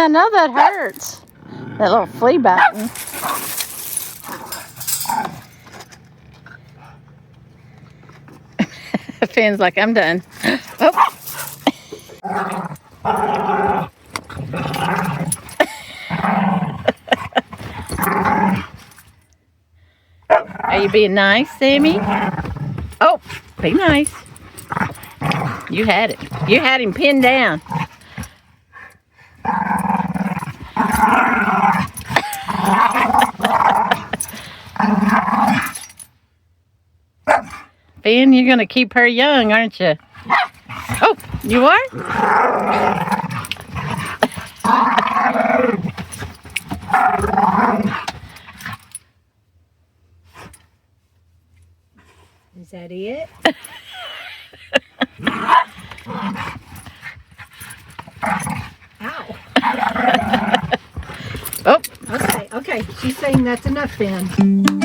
I know that hurts. That little flea biting. Finn's like, I'm done. Oh. Are you being nice, Sammy? Oh, be nice. You had it. You had him pinned down. Finn, you're going to keep her young, aren't you? Oh, you are? Is that it? Ow. Oh. Okay. She's saying that's enough then.